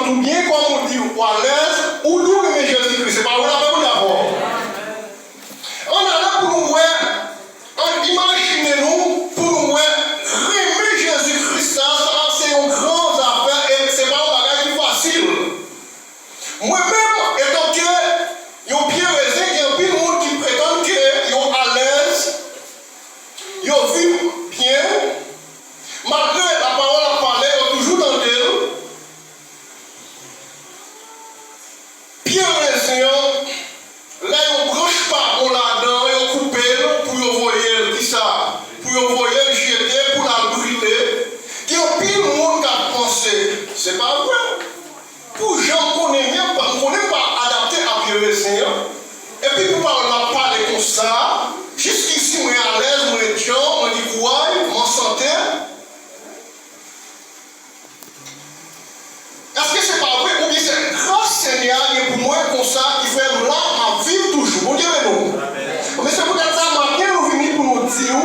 tout bien, comme on dit, ou à l'aise, ou nous aimer Jésus-Christ. C'est pas vrai, la Bible d'abord. On a là pour nous voir, imaginez-nous, pour nous voir, aimer Jésus-Christ, ça c'est une grande affaire et c'est pas un bagage facile. Moi-même, étant que, il y a un pied raisin, il y a un peu de monde qui prétend qu'ils sont à l'aise, ils vivent bien, malgré la parole à parler, ils sont toujours dans d'elle. Pied raisin, là, ils branchent pas pour là-dedans, ils coupent pour envoyer qui ça, pour envoyer le jeter, pour la brûler. Il y a un pile de monde qui a pensé, c'est pas vrai. Pour gens qu'on n'est pas adapté à pied raisin. Et puis pour parler comme ça, jusqu'ici, je suis à l'aise, je suis bien, je dis quoi, je me santé. Est-ce que c'est pas vrai ou bien c'est grâce Seigneur pour moi comme ça qui fait là ma vie toujours. Bon Dieu non. Mais c'est peut-être ça matin nous venons pour nous dire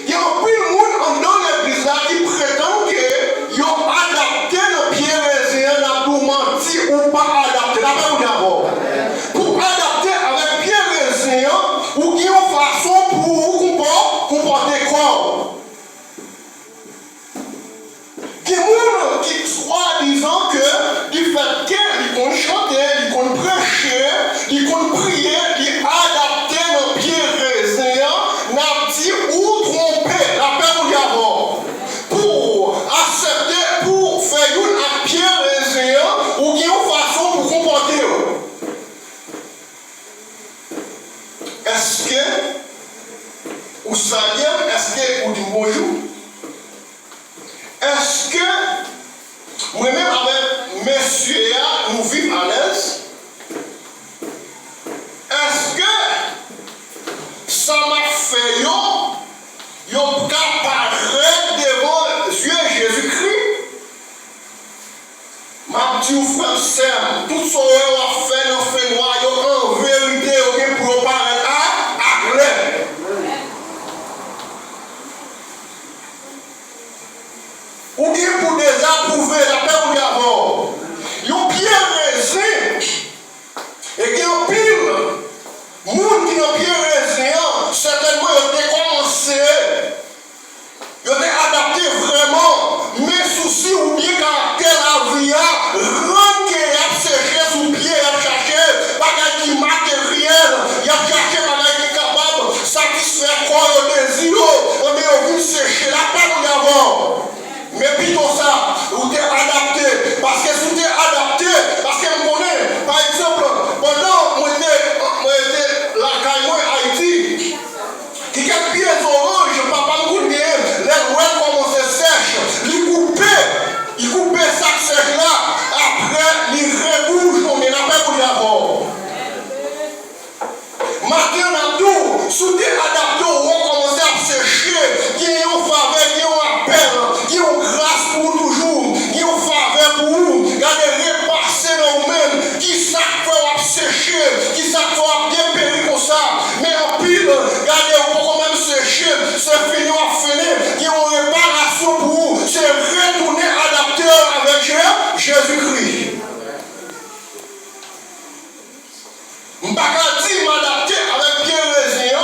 il y a un peu de monde dans l'église là qui prétend que ils ont adapté le pied raisin là pour mentir ou pas adapté. La même d'abord. Pour adapter avec pied raisin ou qui ont façon pour comporter quoi. Qui soit disant que du fait qu'ils vont chanter, ils vont prêcher, ils vont prier, ils adapter nos pieds raisin, n'a dit ou tromper la paix au diable pour accepter, pour faire une pied raisin ou qui ont façon pour comporter. Est-ce que vous savez, est-ce que vous dites bonjour? Est-ce que moi-même avec messieurs, nous vivons à l'aise? Est-ce que ça m'a fait yo apparaître devant Dieu Jésus-Christ? Ma petite frère Sam, tout ce qu'on a fait dans le fait noir, en vérité, pour apparaître à l'aise. Ou bien pour désapprouver la paix ou d'abord. Ils ont bien raison. Et qu'il y a un pile. Moun qui ont bien raison, certainement ils ont commencé. Ils ont adapté vraiment. Mais souci ou bien caractère la vie, rend qu'il y a séché sous pied, il a cherché bagage qui matériel, il a cherché bagage qui est capable de satisfaire quoi le désir. On est venu sécher la paix ou d'abord. Mais plutôt ça, vous êtes adapté. Parce que si vous êtes adapté, parce que vous connaissez, par exemple, pendant que j'étais la Caïmoy Haïti, qui a pieds orange, papa me dit, les roues commencent à sèche. Il coupait ça sèche là, après, il rebouche, on est là pour d'abord. Maintenant, tout, si vous êtes adapté, on commence à sécher, qui est en faveur, qui est en appel, qui est en grâce pour toujours, qui est en faveur pour vous, regardez, repasser dans vous-même, qui ça fait sécher, qui ça fait bien périr comme ça, mais en pile, regardez, on peut quand même sécher, c'est fini à finir, qui ont réparation pour vous, c'est retourner adapté avec Jésus-Christ. Je ne peux pas dire m'adapter avec Pierre Raisin.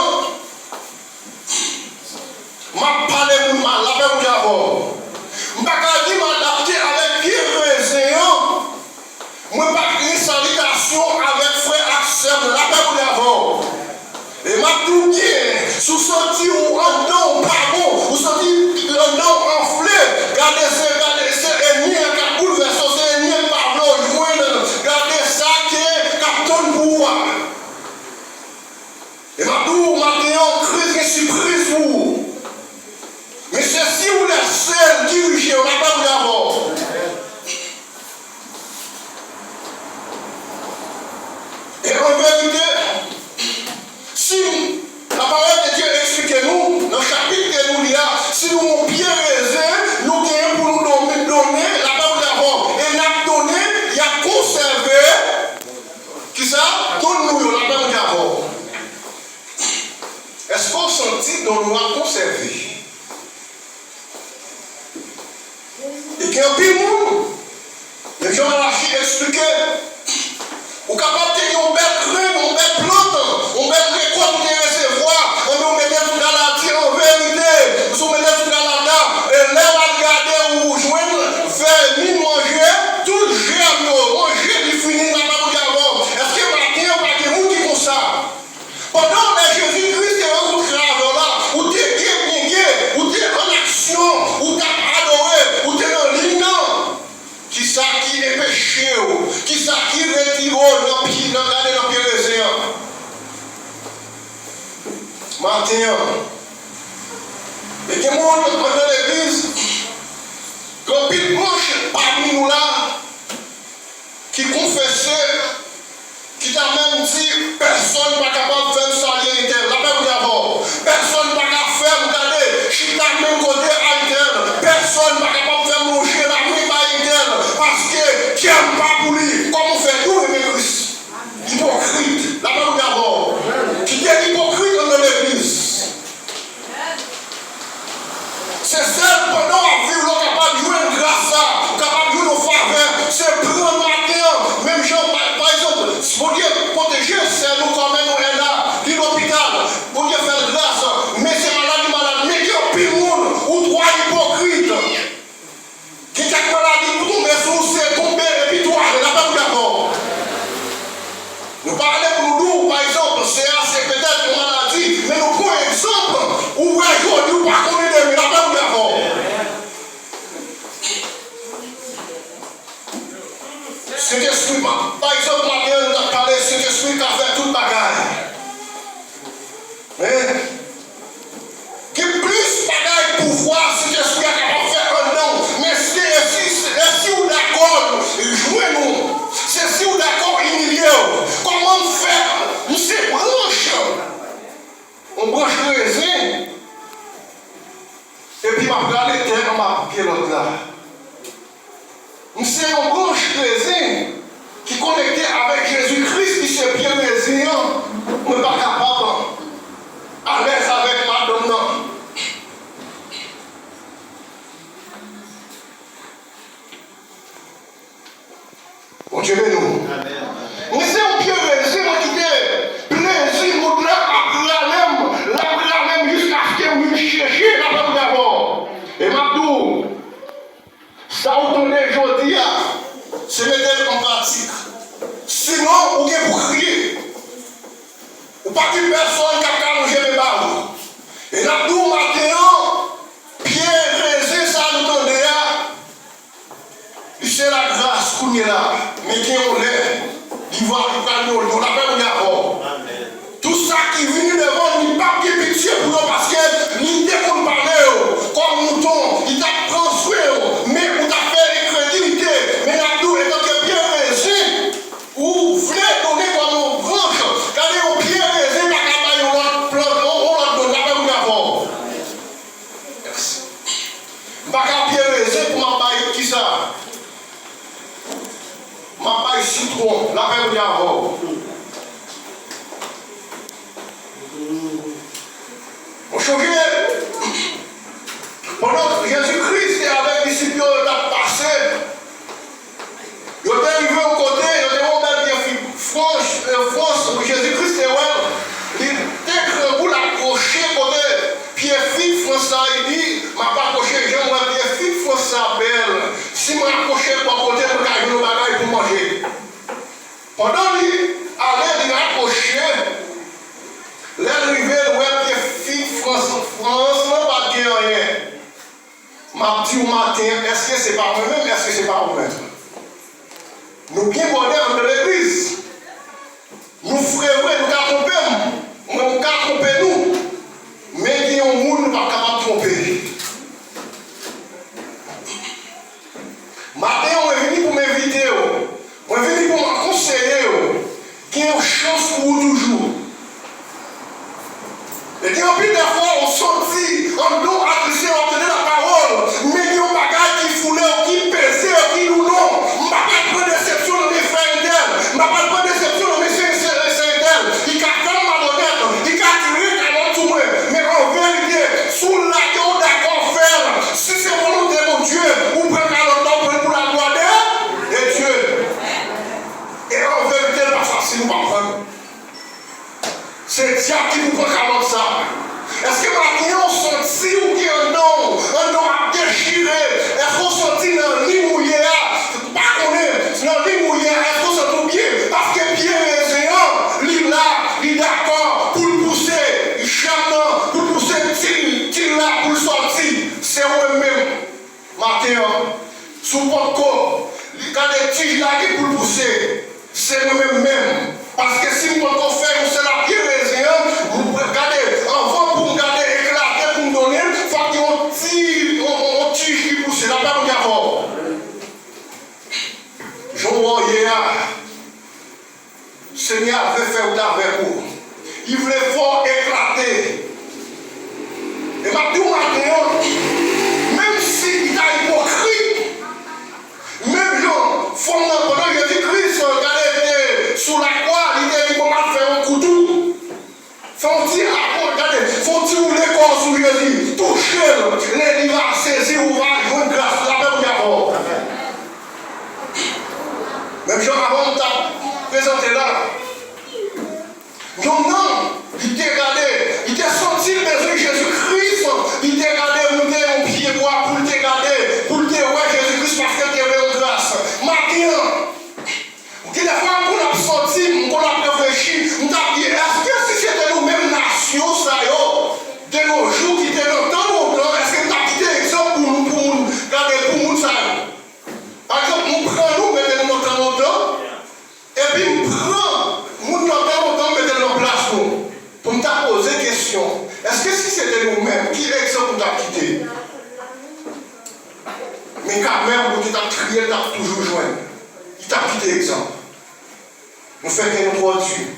Je ne vais pas parler de mal, la paix ou d'abord. Je ne peux pas dire m'adapter avec Pierre Raisin. Je ne vais pas une salutation avec frère Axel, la paix ou d'abord. Et ma tout bien, sous senti ou en don, pardon, ou senti le don enflé, gardez ces ennemis qui bouleversent, ces ennemis pardon, gardez ça qui est capton pour moi. Et ma tout, maintenant, crise et surprise pour. Mais c'est si vous laissez le diriger, on n'a pas de d'abord. Et en vérité, si la parole de Dieu explique-nous, dans le chapitre que nous lisons, si nous avons bien raison, nous gagnons pour nous donner la parole d'abord. Et n'a donné, il y a conservé, qui ça? Donne-nous la parole d'abord. Est-ce qu'on sentit dans nous a conservé? Et qu'il y a un peu de monde, les gens ont la expliquer. Ou capable de tenir une belle graine, une belle plante, une belle récolte pour recevoir. On nous met tout dans la tire en vérité. Nous mettez tout dans la table. Et là, on va regarder où vous joignez, faire ni manger, tout germe, manger, il finit dans la table d'avant. Est-ce que maintenant, on va dire où qui font ça? Pendant que Jésus-Christ est rencontré avant là, où tu es guéri, où tu es en action, où tu as adoré, où tu es dans l'imnan. Qui ça qui est péché, qui ça qui retire dans le pied raisin. Matin, et que monde dans l'église, quand il branche parmi nous là, qui confessait, qui t'a même dit, personne n'est pas capable de faire un salaire interne. La même d'abord, personne n'est pas capable de faire, regardez, qui t'a même côté interne, personne n'est pas capable de faire manger la même interne, parce que qui n'aime pas pour lui, comme on fait nous les Christ. Hypocrite, la même d'abord, qui est hypocrite dans l'église. C'est celle pendant la vie où l'on est capable de jouer une grâce, capable de jouer nos faveurs, c'est prendre matin, même gens, par exemple, pour Dieu protéger, c'est nous quand même, nous est là, l'hôpital, pour Dieu faire grâce, mais c'est malade, mais qui est au pire monde, ou trois hypocrites, qui t'a maladie pour tomber sous, c'est tomber, et puis toi, il n'a pas de d'accord. Nous parlons pour nous, par exemple, c'est peut-être une maladie, mais nous prenons un exemple où aujourd'hui, nous ne pas connaître, mais il n'a pas de d'accord. Saint-Esprit, par exemple, Marie, nous avons parlé, Saint-Esprit qui a fait toute bagaille. Qui plus bagaille pouvoir, Saint-Esprit est capable de faire un nom. Mais si vous d'accord, jouez-nous. C'est si vous d'accord, humiliez-vous. Comment faire? Nous c'est branche. On branche le raisin. Et puis, on va regarder les terres, on va pied l'autre là. Nous c'est une branche de raisin qui est connectée avec Jésus-Christ, qui s'est bien résilient. On n'est pas capable à l'aise avec madame non. Bon Dieu, nous. Mais c'est un pied raisin qui était plaisir, nous là, la même jusqu'à ce que vous cherchiez la même d'abord. Et Mabdou, ça vous donne aujourd'hui, c'est mettre en pratique. Sinon, vous avez pour crier. Ou pas qu'une personne qui a mangé les barres. Et là, tout maintenant, Pierre, raisin, ça nous donne déjà. C'est la grâce qu'on est là. Mais qui on l'est, l'ivoire, on l'appelle d'abord. Tout ça qui vient devant, il n'y a pas de pitié pour nous parce que l'idée qu'on parlait, comme mouton, il t'a transféré, mais on t'a fait l'incrédulité. Mais la douleur est donc bien raisin. Ou voulez donner comme nos branches, quand on bien raisin, pas qu'à on l'autre donne, l'appelle d'abord. Merci. Pas qu'à bien raisin pour m'abailler qui ça? M'abailler citron, l'appelle d'abord. On choquait. Pendant que Jésus-Christ est avec les disciples de la passé, il est arrivé au côté, il était au même bien France, Jésus-Christ est ouais. Il était pour l'approcher côté Pierre-Philippe François, il dit, m'a pas approché, j'aimerais Pierre-Philippe François belle. Si m'a approché par côté, je vais avoir nos bagages pour manger. Pendant lui, allait il approcher. L'arrivée, ouais, Pierre-Philippe France, non pas de rien. M'a dit au matin, est-ce que c'est pas moi-même, est-ce que c'est pas vous-même? Nous bien modernes de l'église. Nous frères, nous trompons. Nous trompons nous. Mais il y a un monde nous pas capable de tromper. Matin, on est venu pour m'inviter. On est venu pour me conseiller. Qui a une chance pour vous toujours. Et puis en plus des fois, on sortit, on doit adresser, on tenait la parole, mais il y a un bagage qui foulait, qui pesait, qui nous non. Je ne vais pas prendre déception de mes frères internes, je ne vais pas prendre déception de mes frères internes. Il sous porte quand les tiges là qui pour pousser, c'est nous-mêmes. Parce que si nous pouvons faire, c'est la pierre résiliente, vous regardez, avant pour nous garder éclater, pour nous donner, il faut qu'on tige qui pousse, là pas nous avons. Je vois hier, le Seigneur avait fait avec vous. Il voulait fort éclater. Et maintenant, même s'il est hypocrite, même Jean, pendant Jésus-Christ, regardez, sous la croix, il était dit comment faire un couteau. Faut-il regardez, faut-il rouler corps sous Jésus, toucher, les livres à saisir, ou va jouer une grâce, la même d'abord. Même Jean avant de présenter là. Non, il t'a regardé, il t'a senti le besoin de Jésus-Christ, il t'a regardé, monter un pied bois pour te regarder, pour te voir Jésus-Christ parce que tu avais une grâce. Maintenant, des fois, on a senti, on a réfléchi, on a dit, est-ce que si c'était nous-mêmes nations, ça y est, de nos jours qui étaient longtemps, est-ce que tu as quitté l'exemple pour nous, regarder pour nous, ça y est. Par exemple, on prend nous, mettez-nous longtemps, et puis on prend, nous longtemps, mettez-nous en place, pour me poser une question. Est-ce que si c'était nous-mêmes, qui est l'exemple pour t'a quitté? Mais quand même, vous t'as crié, t'as toujours joint. Il t'a quitté l'exemple. Nous faisons que nous produisons.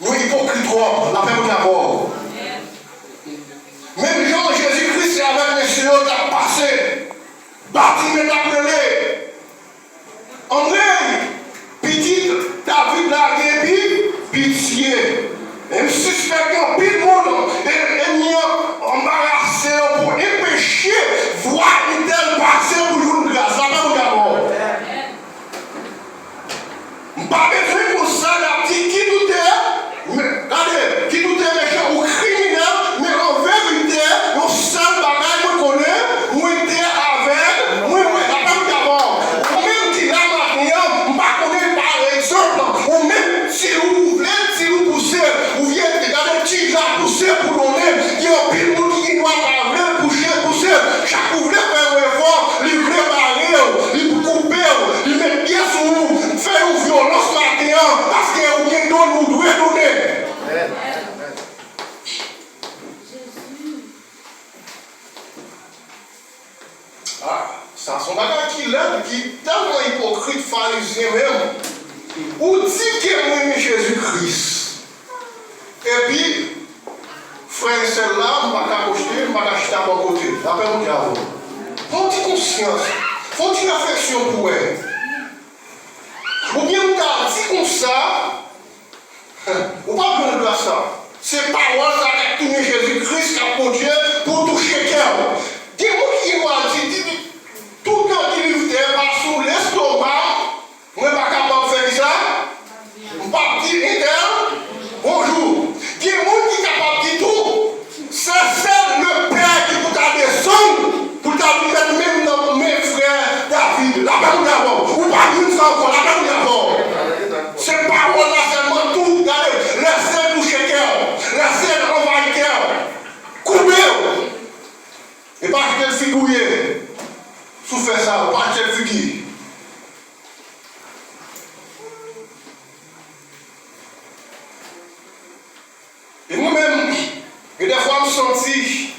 Nous hypocrites, la paix d'abord. Même Jean Jésus-Christ avec les cieux t'a passé. Bâtiment t'a appelé. André, petit David l'a guéri, pitié. Et me suspecte en pile monde et nous embarrassé pour empêcher voir une telle passé pour une grâce. La paix d'abord. Pas besoin pour ça, la petite qui doutait, regardez, qui doutait méchant ou criminel, mais en vérité, le seul bagage que je connais, moi j'étais avec, moi, la femme d'abord. Ou même si là maintenant, je ne connais pas par exemple, ou même si vous voulez, si vous poussez, vous venez regarder qui l'a poussé pour donner, il y a un pile monde qui doit parler, pousser, chaque vous voulez faire un effort, il voulait barrer, il vous couper, il met bien sur vous, faire une violence maintenant, parce que vous avez donné, vous devez donner. Ah, ça son bagage qui l'aide, qui est tellement hypocrite, pharisien même. Ou dit qu'il aime Jésus-Christ. Et puis, frère et sœur là, je ne vais pas acheter, je ne vais pas acheter à mon côté. Appelle-moi d'abord. Faut-il conscience, faut-il affection pour elle. Ou bien on t'a dit comme ça, ou pas besoin de ça. C'est paroles ça qui a tourné Jésus-Christ qui a pour Dieu pour toucher quelqu'un. Dis-moi qui m'a dit, tout le temps qu'il vivait par sous l'estomac, on n'est pas capable de faire ça. On pas dire interne, bonjour. Dis-moi qui est capable de dire tout. C'est le Père qui vous a descendu pour mettre même dans mes frères David. La paix d'abord. Ou pas une fois encore, la paix d'abord. Ces paroles-là, seulement tout, regardez, laissez toucher cœur, laissez envahir cœur, coupez, et pas que le figouiller, souffrez ça, pas que le figuier. Et moi-même, et des fois, je me sens, je ne suis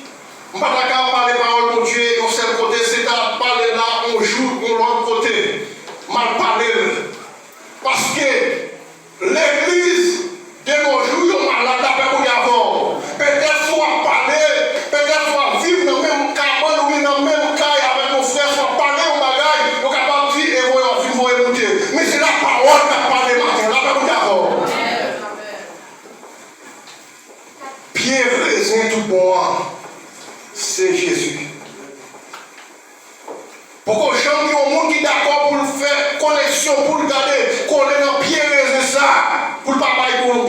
pas d'accord à parler paroles de Dieu, et au seul côté, c'est à parler là, on joue, de l'autre côté, mal parler. Parce que l'église de nos jours, on a la paix pour y avoir. Peut-être soit parler, peut-être soit vivre dans le même cabane ou dans le même caille avec nos frères, soit parler au bagage, nous capable de dire, et voyons, il faut écouter. Mais c'est la parole qui a parlé matin, la paix pour y avoir. Pierre, raisin, tout bon, c'est Jésus. Pourquoi j'en dis au monde qui est d'accord pour le faire connexion, pour le garder, qu'on est dans pied et ça, pour le papa et pour le